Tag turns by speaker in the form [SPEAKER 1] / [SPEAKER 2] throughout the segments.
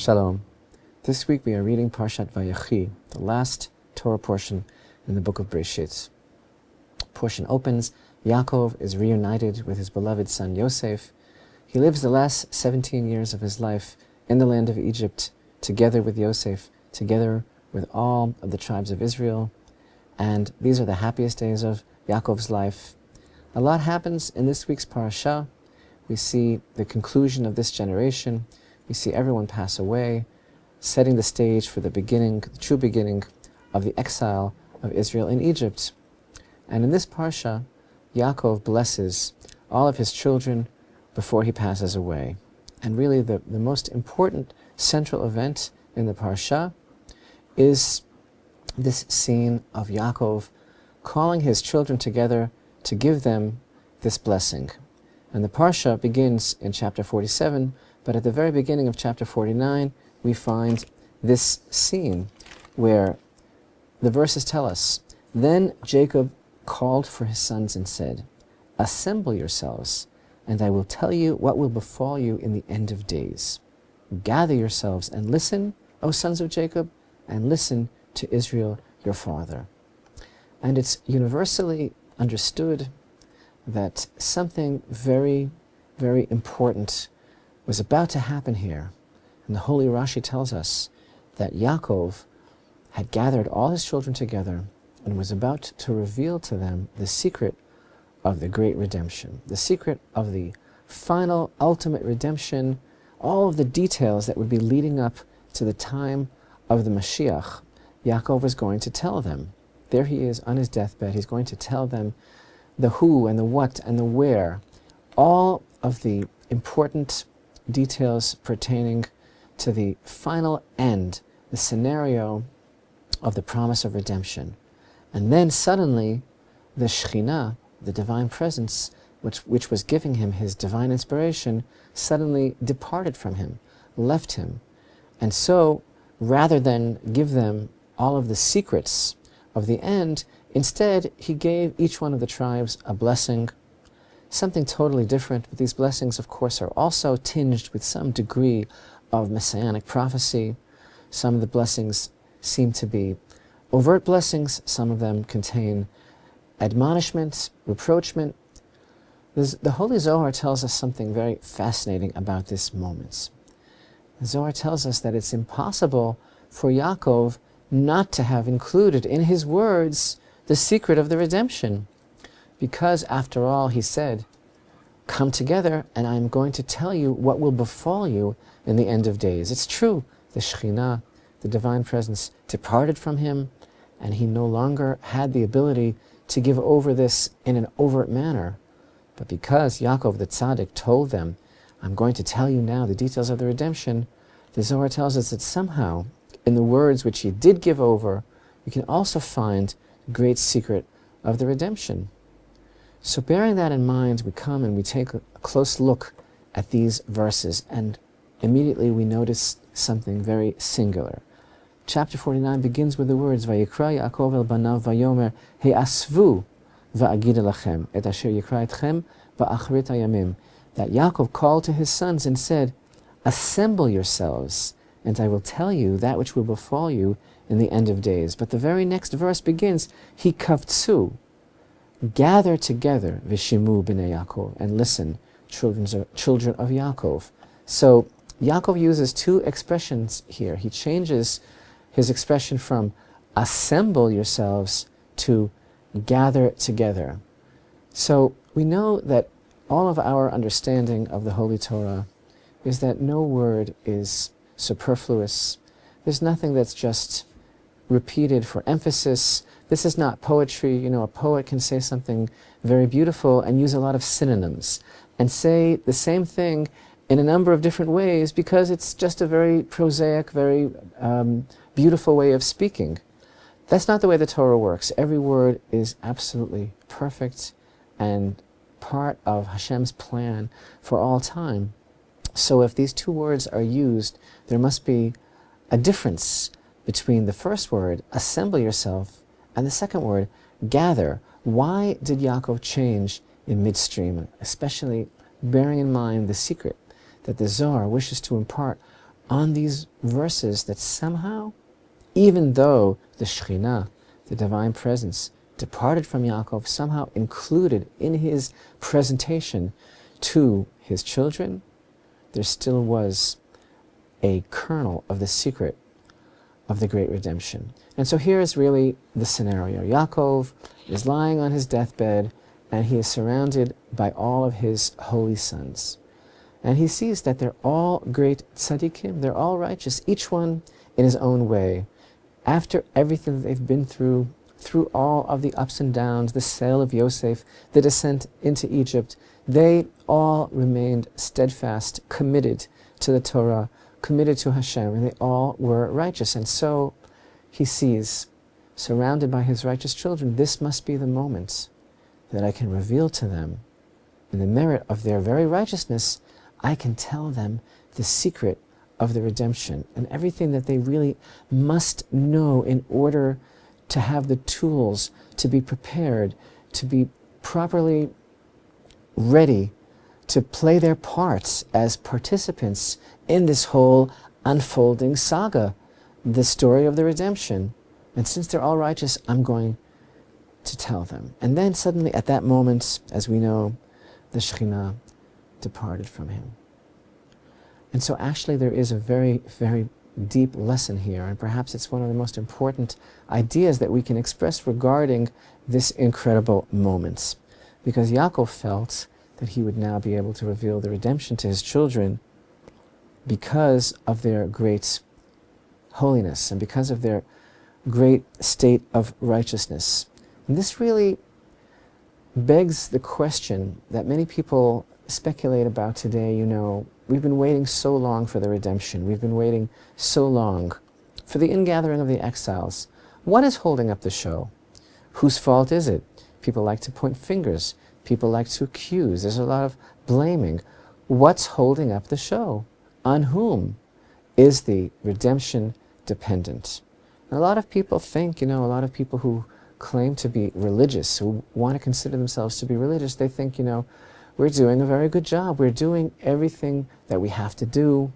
[SPEAKER 1] Shalom. This week we are reading Parashat Vayechi, the last Torah portion in the book of Bereshit. Portion opens, Yaakov is reunited with his beloved son Yosef. He lives the last 17 years of his life in the land of Egypt, together with Yosef, together with all of the tribes of Israel. And these are the happiest days of Yaakov's life. A lot happens in this week's parasha. We see the conclusion of this generation. We see everyone pass away, setting the stage for the beginning, the true beginning of the exile of Israel in Egypt. And in this parsha, Yaakov blesses all of his children before he passes away. And really the most important central event in the parsha is this scene of Yaakov calling his children together to give them this blessing. And the parsha begins in chapter 47, but at the very beginning of chapter 49, we find this scene where the verses tell us, "Then Jacob called for his sons and said, 'Assemble yourselves, and I will tell you what will befall you in the end of days. Gather yourselves and listen, O sons of Jacob, and listen to Israel your father.'" And it's universally understood that something very, very important was about to happen here. And the Holy Rashi tells us that Yaakov had gathered all his children together and was about to reveal to them the secret of the great redemption, the secret of the final, ultimate redemption, all of the details that would be leading up to the time of the Mashiach. Yaakov was going to tell them. There he is on his deathbed. He's going to tell them the who and the what and the where, all of the important details pertaining to the final end, the scenario of the promise of redemption. And then suddenly the Shekhinah, the divine presence, which was giving him his divine inspiration, suddenly departed from him, left him. And so, rather than give them all of the secrets of the end, instead he gave each one of the tribes a blessing, something totally different. But these blessings, of course, are also tinged with some degree of messianic prophecy. Some of the blessings seem to be overt blessings. Some of them contain admonishment, reproachment. The Holy Zohar tells us something very fascinating about this moment. The Zohar tells us that it's impossible for Yaakov not to have included in his words the secret of the redemption. Because, after all, he said, "Come together, and I'm going to tell you what will befall you in the end of days." It's true, the Shekhinah, the divine presence, departed from him, and he no longer had the ability to give over this in an overt manner. But because Yaakov the Tzaddik told them, "I'm going to tell you now the details of the redemption," the Zohar tells us that somehow, in the words which he did give over, we can also find the great secret of the redemption. So bearing that in mind, we come and we take a close look at these verses, and immediately we notice something very singular. Chapter 49 begins with the words, "Vayikra Yaakov el banav vayomer he'asvu va'agid lachem et asher yikra etchem ba'achrit hayamim." That Yaakov called to his sons and said, "Assemble yourselves, and I will tell you that which will befall you in the end of days." But the very next verse begins, "Hikavtzu." Gather together, Vishimu b'nei Yaakov, and listen, children of Yaakov. So Yaakov uses two expressions here. He changes his expression from assemble yourselves to gather together. So we know that all of our understanding of the Holy Torah is that no word is superfluous. There's nothing that's just repeated for emphasis. This is not poetry. You know, a poet can say something very beautiful and use a lot of synonyms and say the same thing in a number of different ways because it's just a very prosaic, very beautiful way of speaking. That's not the way the Torah works. Every word is absolutely perfect and part of Hashem's plan for all time. So if these two words are used, there must be a difference between the first word, assemble yourself, and the second word, gather. Why did Yaakov change in midstream, especially bearing in mind the secret that the Zohar wishes to impart on these verses that somehow, even though the Shekhinah, the divine presence, departed from Yaakov, somehow included in his presentation to his children, there still was a kernel of the secret of the great redemption. And so here is really the scenario. Yaakov is lying on his deathbed, and he is surrounded by all of his holy sons. And he sees that they're all great tzaddikim, they're all righteous, each one in his own way. After everything that they've been through all of the ups and downs, the sale of Yosef, the descent into Egypt, they all remained steadfast, committed to the Torah, committed to Hashem, and they all were righteous. And so he sees, surrounded by his righteous children, this must be the moment that I can reveal to them, in the merit of their very righteousness, I can tell them the secret of the redemption and everything that they really must know in order to have the tools to be prepared, to be properly ready to play their parts as participants in this whole unfolding saga, the story of the redemption. And since they're all righteous, I'm going to tell them. And then suddenly at that moment, as we know, the Shekhinah departed from him. And so actually there is a very, very deep lesson here, and perhaps it's one of the most important ideas that we can express regarding this incredible moment. Because Yaakov felt that he would now be able to reveal the redemption to his children because of their great holiness and because of their great state of righteousness. And this really begs the question that many people speculate about today. You know, we've been waiting so long for the redemption. We've been waiting so long for the ingathering of the exiles. What is holding up the show? Whose fault is it? People like to point fingers. People like to accuse. There's a lot of blaming. What's holding up the show? On whom is the redemption dependent? And a lot of people think, a lot of people who claim to be religious, who want to consider themselves to be religious, they think, we're doing a very good job. We're doing everything that we have to do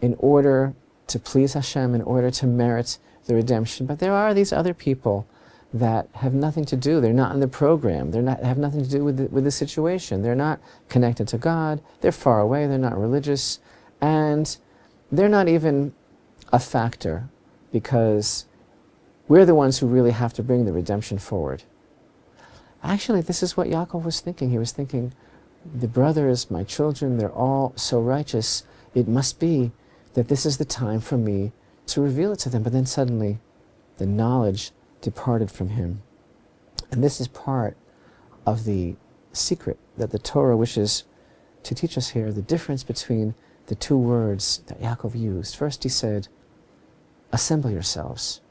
[SPEAKER 1] in order to please Hashem, in order to merit the redemption. But there are these other people that have nothing to do. They're not in the program. Have nothing to do with the situation. They're not connected to God. They're far away. They're not religious. And they're not even a factor, because we're the ones who really have to bring the redemption forward. Actually, this is what Yaakov was thinking. He was thinking, the brothers, my children, they're all so righteous. It must be that this is the time for me to reveal it to them. But then suddenly, the knowledge departed from him. And this is part of the secret that the Torah wishes to teach us here, the difference between the two words that Yaakov used. First he said, assemble yourselves.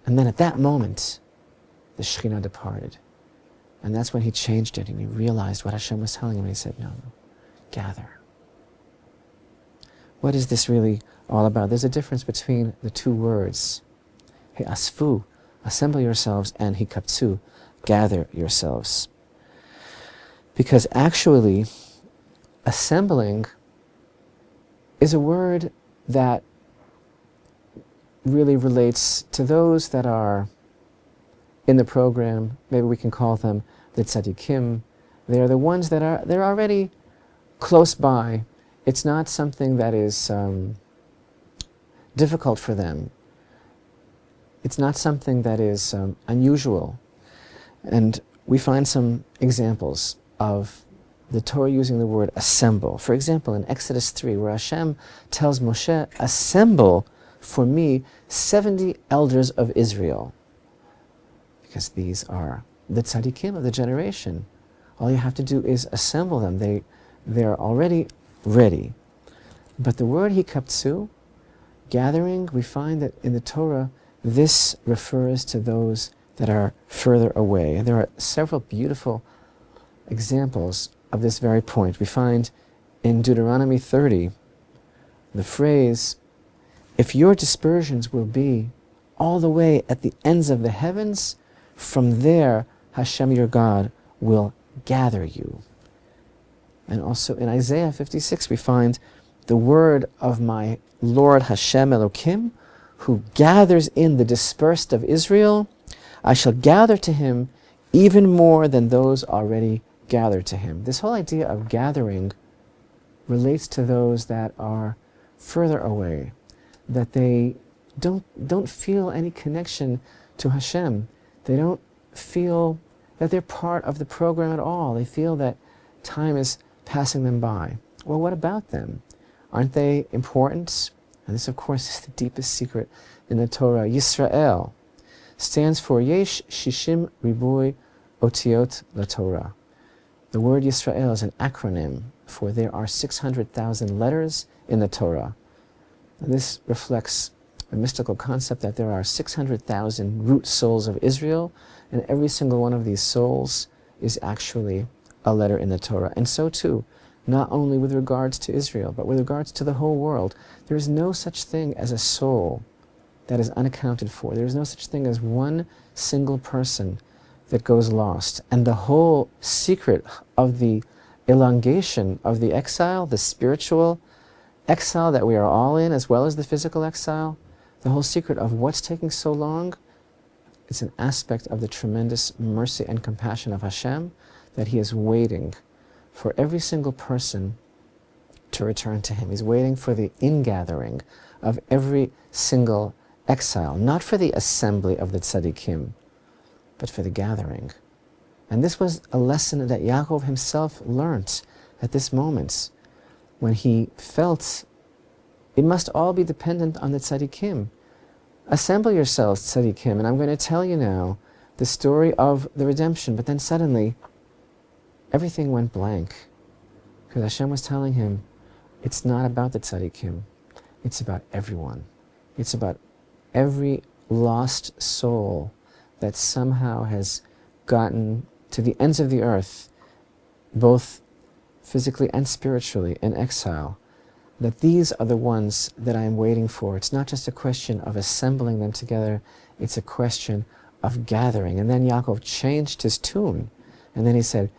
[SPEAKER 1] And then at that moment, the Shekhinah departed. And that's when he changed it, and he realized what Hashem was telling him, and he said, no, gather. What is this really all about? There's a difference between the two words. Asfu, assemble yourselves, and hikaptsu, gather yourselves. Because actually, assembling is a word that really relates to those that are in the program. Maybe we can call them the tzaddikim. They are the ones that they're already close by. It's not something that is difficult for them. It's not something that is unusual. And we find some examples of the Torah using the word assemble. For example, in Exodus 3, where Hashem tells Moshe, assemble for me 70 elders of Israel. Because these are the tzaddikim of the generation. All you have to do is assemble them. They're already ready. But the word hikaptsu, gathering, we find that in the Torah, this refers to those that are further away. And there are several beautiful examples of this very point. We find in Deuteronomy 30 the phrase, if your dispersions will be all the way at the ends of the heavens, from there Hashem your God will gather you. And also in Isaiah 56 we find the word of my Lord Hashem Elokim, who gathers in the dispersed of Israel, I shall gather to him even more than those already gathered to him. This whole idea of gathering relates to those that are further away, that they don't feel any connection to Hashem. They don't feel that they're part of the program at all. They feel that time is passing them by. Well, what about them? Aren't they important? And this, of course, is the deepest secret in the Torah. Yisrael stands for Yesh Shishim Riboy Otiot LaTorah. The word Yisrael is an acronym for there are 600,000 letters in the Torah. And this reflects the mystical concept that there are 600,000 root souls of Israel, and every single one of these souls is actually a letter in the Torah. And so too, not only with regards to Israel, but with regards to the whole world. There is no such thing as a soul that is unaccounted for. There is no such thing as one single person that goes lost. And the whole secret of the elongation of the exile, the spiritual exile that we are all in, as well as the physical exile, the whole secret of what's taking so long, it's an aspect of the tremendous mercy and compassion of Hashem, that he is waiting for every single person to return to him. He's waiting for the ingathering of every single exile, not for the assembly of the tzaddikim, but for the gathering. And this was a lesson that Yaakov himself learnt at this moment, when he felt it must all be dependent on the tzaddikim. Assemble yourselves, tzaddikim, and I'm going to tell you now the story of the redemption. But then suddenly, everything went blank, because Hashem was telling him, it's not about the tzaddikim, it's about everyone. It's about every lost soul that somehow has gotten to the ends of the earth, both physically and spiritually, in exile, that these are the ones that I am waiting for. It's not just a question of assembling them together, it's a question of gathering. And then Yaakov changed his tune, and then he said,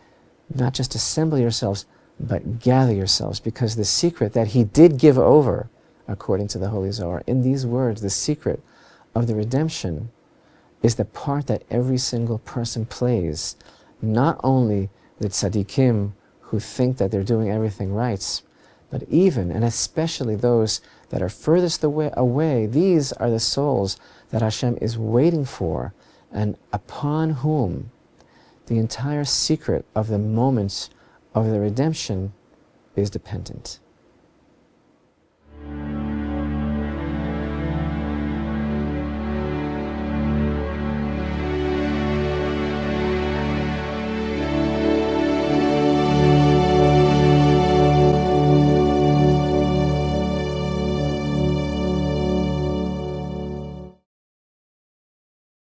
[SPEAKER 1] not just assemble yourselves, but gather yourselves, because the secret that he did give over, according to the Holy Zohar, in these words, the secret of the redemption is the part that every single person plays, not only the tzaddikim who think that they're doing everything right, but even and especially those that are furthest away, these are the souls that Hashem is waiting for, and upon whom the entire secret of the moment of the redemption is dependent.